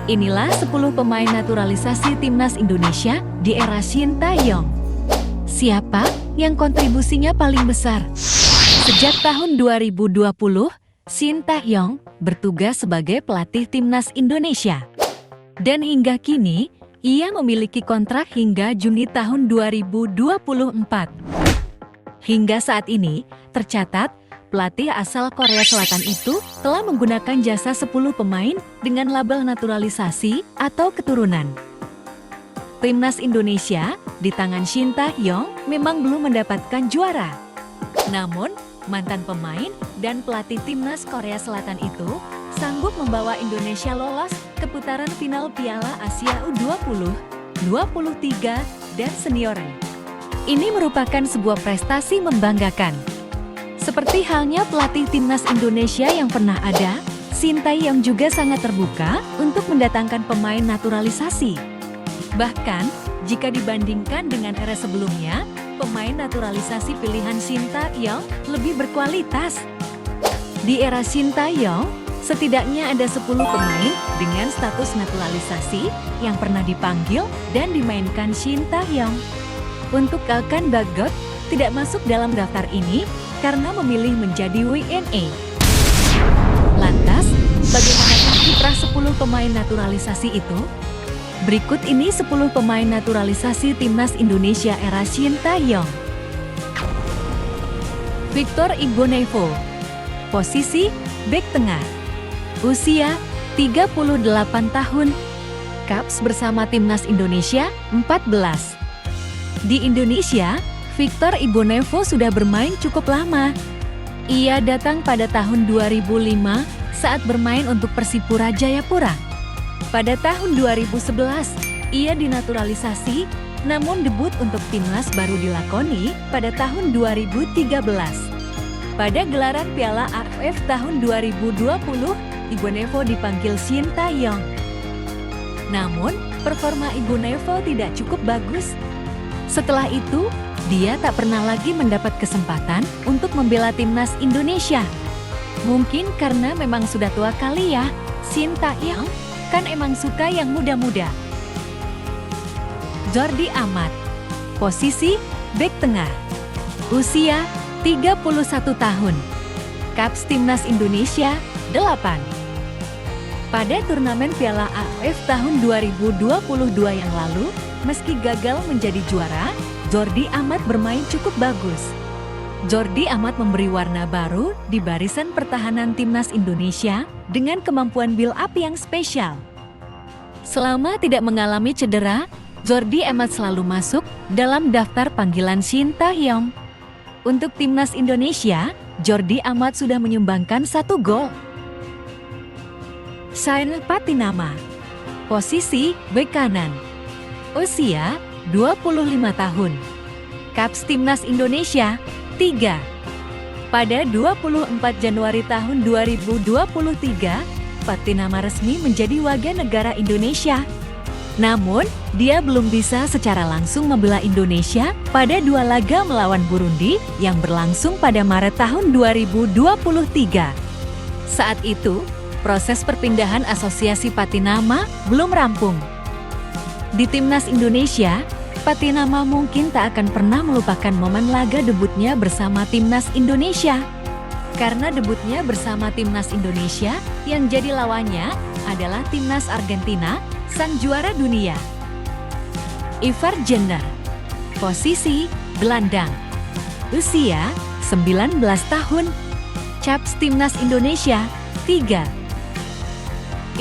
Inilah 10 pemain naturalisasi timnas Indonesia di era Shin Tae-yong. Siapa yang kontribusinya paling besar? Sejak tahun 2020, Shin Tae-yong bertugas sebagai pelatih timnas Indonesia. Dan hingga kini, ia memiliki kontrak hingga Juni tahun 2024. Hingga saat ini, tercatat pelatih asal Korea Selatan itu telah menggunakan jasa 10 pemain dengan label naturalisasi atau keturunan. Timnas Indonesia di tangan Shin Tae-yong memang belum mendapatkan juara. Namun, mantan pemain dan pelatih timnas Korea Selatan itu sanggup membawa Indonesia lolos ke putaran final Piala Asia U20, U23, dan senior. Ini merupakan sebuah prestasi membanggakan. Seperti halnya pelatih timnas Indonesia yang pernah ada, Shin Tae-yong juga sangat terbuka untuk mendatangkan pemain naturalisasi. Bahkan, jika dibandingkan dengan era sebelumnya, pemain naturalisasi pilihan Shin Tae-yong lebih berkualitas. Di era Shin Tae-yong, setidaknya ada 10 pemain dengan status naturalisasi yang pernah dipanggil dan dimainkan Shin Tae-yong. Untuk Elkan Bagot, tidak masuk dalam daftar ini karena memilih menjadi WNA. Lantas, bagaimanakah kiprah 10 pemain naturalisasi itu? Berikut ini 10 pemain naturalisasi timnas Indonesia era Shin Tae-yong. Victor Igbonevo, posisi bek tengah, usia 38 tahun, caps bersama timnas Indonesia 14. Di Indonesia, Victor Igbonevo sudah bermain cukup lama. Ia datang pada tahun 2005 saat bermain untuk Persipura Jayapura. Pada tahun 2011, ia dinaturalisasi, namun debut untuk timnas baru dilakoni pada tahun 2013. Pada gelaran Piala AFF tahun 2020, Igbonevo dipanggil Shin Tae-yong. Namun, performa Igbonevo tidak cukup bagus. Setelah itu, dia tak pernah lagi mendapat kesempatan untuk membela timnas Indonesia. Mungkin karena memang sudah tua kali ya, Shin Tae-yong kan emang suka yang muda-muda. Jordi Amat, posisi bek tengah, usia 31 tahun, caps timnas Indonesia 8. Pada turnamen Piala AFF tahun 2022 yang lalu, meski gagal menjadi juara, Jordi Amat bermain cukup bagus. Jordi Amat memberi warna baru di barisan pertahanan timnas Indonesia dengan kemampuan build up yang spesial. Selama tidak mengalami cedera, Jordi Amat selalu masuk dalam daftar panggilan Shin Tae-yong. Untuk timnas Indonesia, Jordi Amat sudah menyumbangkan 1 gol. Sain Patinama, posisi bek kanan, usia 25 tahun, caps timnas Indonesia 3. Pada 24 Januari tahun 2023, Patinama resmi menjadi warga negara Indonesia. Namun, dia belum bisa secara langsung membela Indonesia pada 2 laga melawan Burundi yang berlangsung pada Maret tahun 2023. Saat itu, proses perpindahan asosiasi Patinama belum rampung. Di timnas Indonesia, Patinama mungkin tak akan pernah melupakan momen laga debutnya bersama timnas Indonesia. Karena debutnya bersama timnas Indonesia, yang jadi lawannya adalah timnas Argentina, sang juara dunia. Ivar Jenner, posisi gelandang, usia 19 tahun, caps timnas Indonesia 3.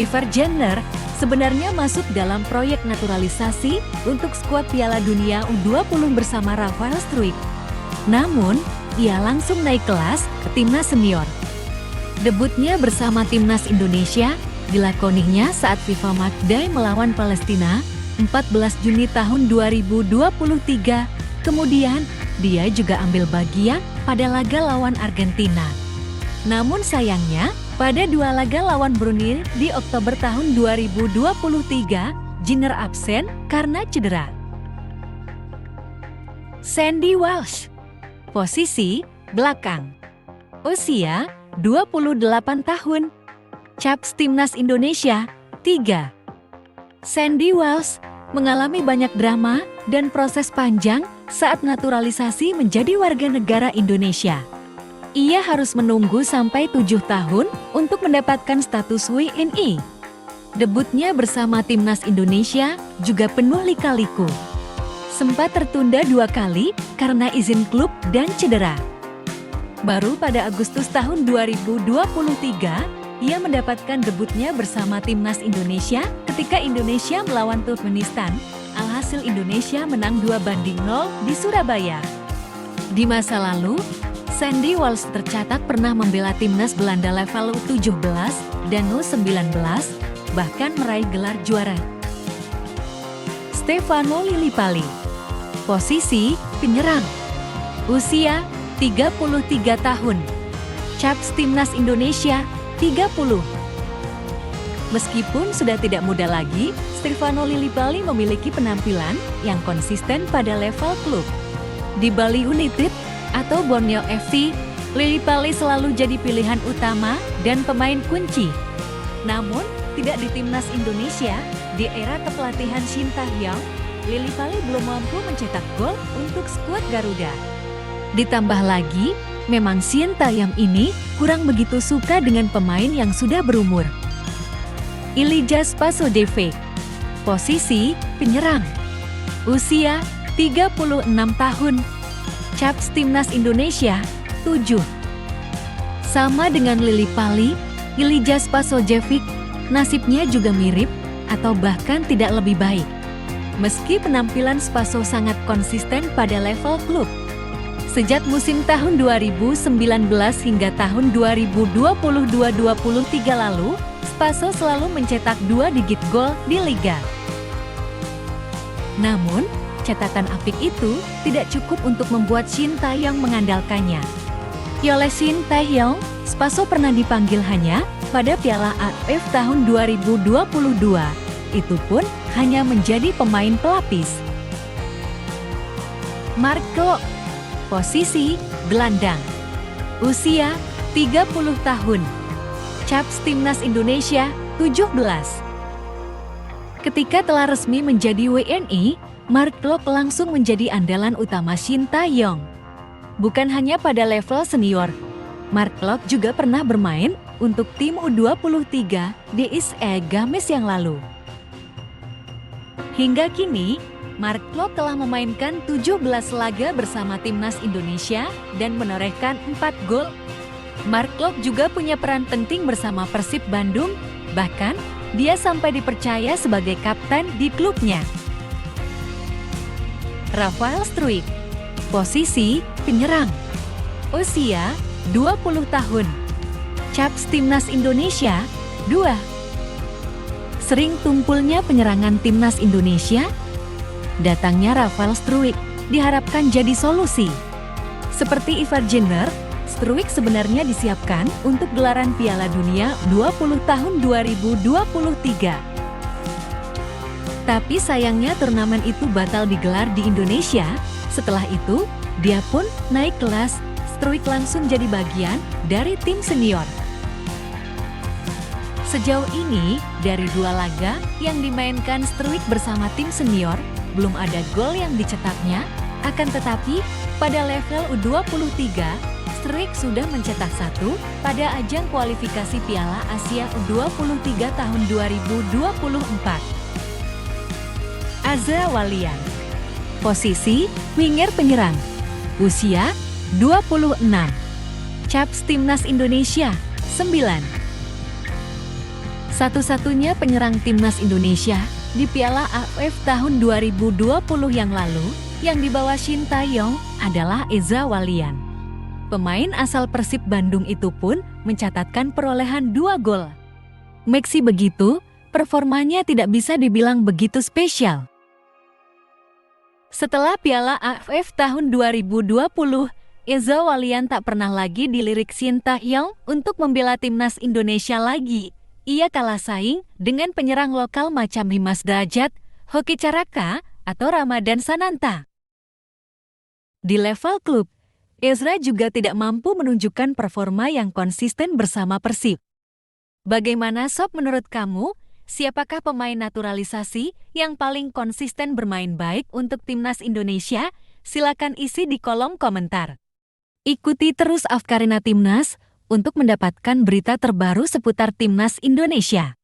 Ivar Jenner sebenarnya masuk dalam proyek naturalisasi untuk skuad Piala Dunia U20 bersama Rafael Struijk. Namun, ia langsung naik kelas ke timnas senior. Debutnya bersama timnas Indonesia dilakoninya saat FIFA Matchday melawan Palestina 14 Juni tahun 2023. Kemudian, dia juga ambil bagian pada laga lawan Argentina. Namun sayangnya, pada 2 laga lawan Brunei di Oktober tahun 2023, Jenner absen karena cedera. Sandy Walsh, posisi belakang, usia 28 tahun, caps timnas Indonesia 3. Sandy Wells mengalami banyak drama dan proses panjang saat naturalisasi menjadi warga negara Indonesia. Ia harus menunggu sampai 7 tahun untuk mendapatkan status WNI. Debutnya bersama timnas Indonesia juga penuh lika-liku. Sempat tertunda 2 kali karena izin klub dan cedera. Baru pada Agustus tahun 2023, ia mendapatkan debutnya bersama timnas Indonesia ketika Indonesia melawan Turkmenistan. Alhasil Indonesia menang 2-0 di Surabaya. Di masa lalu, Sandy Wells tercatat pernah membela timnas Belanda level U17 dan U19, bahkan meraih gelar juara. Stefano Lillipali, posisi penyerang, usia 33 tahun, caps timnas Indonesia 30. Meskipun sudah tidak muda lagi, Stefano Lillipali memiliki penampilan yang konsisten pada level klub. Di Bali United atau Borneo FC, Lillipali selalu jadi pilihan utama dan pemain kunci. Namun, tidak di timnas Indonesia. Di era kepelatihan Shin Tae-yong, Lillipali belum mampu mencetak gol untuk skuad Garuda. Ditambah lagi, memang Shin Tae-yong ini kurang begitu suka dengan pemain yang sudah berumur. Ilyia Spasojevic, posisi penyerang, usia 36 tahun, caps timnas Indonesia 7. Sama dengan Lillipali, Ilyia Spasojevic nasibnya juga mirip atau bahkan tidak lebih baik. Meski penampilan Spaso sangat konsisten pada level klub. Sejak musim tahun 2019 hingga tahun 2022-23 lalu, Spaso selalu mencetak 2 digit gol di Liga. Namun, catatan apik itu tidak cukup untuk membuat Shin Tae-yong mengandalkannya. Oleh Shin Tae-yong, Spaso pernah dipanggil hanya pada Piala AFF tahun 2022. Itu pun hanya menjadi pemain pelapis. Mark Klok, posisi gelandang, usia 30 tahun, caps timnas Indonesia 17. Ketika telah resmi menjadi WNI, Mark Klok langsung menjadi andalan utama Shin Tae-yong. Bukan hanya pada level senior, Mark Klok juga pernah bermain untuk tim U23 di SE Games yang lalu. Hingga kini, Mark Klok telah memainkan 17 laga bersama timnas Indonesia dan menorehkan 4 gol. Mark Klok juga punya peran penting bersama Persib Bandung, bahkan dia sampai dipercaya sebagai kapten di klubnya. Rafael Struijk, posisi penyerang, usia 20 tahun, caps timnas Indonesia 2. Sering tumpulnya penyerangan timnas Indonesia, datangnya Rafael Struijk diharapkan jadi solusi. Seperti Ivar Jenner, Struijk sebenarnya disiapkan untuk gelaran Piala Dunia 20 tahun 2023. Tapi sayangnya turnamen itu batal digelar di Indonesia. Setelah itu, dia pun naik kelas. Struijk langsung jadi bagian dari tim senior. Sejauh ini, dari 2 laga yang dimainkan Struijk bersama tim senior, belum ada gol yang dicetaknya. Akan tetapi, pada level U23, Struijk sudah mencetak 1 pada ajang kualifikasi Piala Asia U23 tahun 2024. Azra Walian, posisi winger penyerang, usia 26, caps timnas Indonesia 9. Satu-satunya penyerang timnas Indonesia di Piala AFF tahun 2020 yang lalu yang dibawa Shin Tae-yong adalah Eza Walian. Pemain asal Persib Bandung itu pun mencatatkan perolehan 2 gol. Meski begitu, performanya tidak bisa dibilang begitu spesial. Setelah Piala AFF tahun 2020, Eza Walian tak pernah lagi dilirik Shin Tae-yong untuk membela timnas Indonesia lagi. Ia kalah saing dengan penyerang lokal macam Dimas Derajat, Hoki Caraka, atau Ramadan Sananta. Di level klub, Ezra juga tidak mampu menunjukkan performa yang konsisten bersama Persib. Bagaimana Sob menurut kamu? siapakah pemain naturalisasi yang paling konsisten bermain baik untuk timnas Indonesia? Silakan isi di kolom komentar. Ikuti terus Afkarina Timnas untuk mendapatkan berita terbaru seputar timnas Indonesia.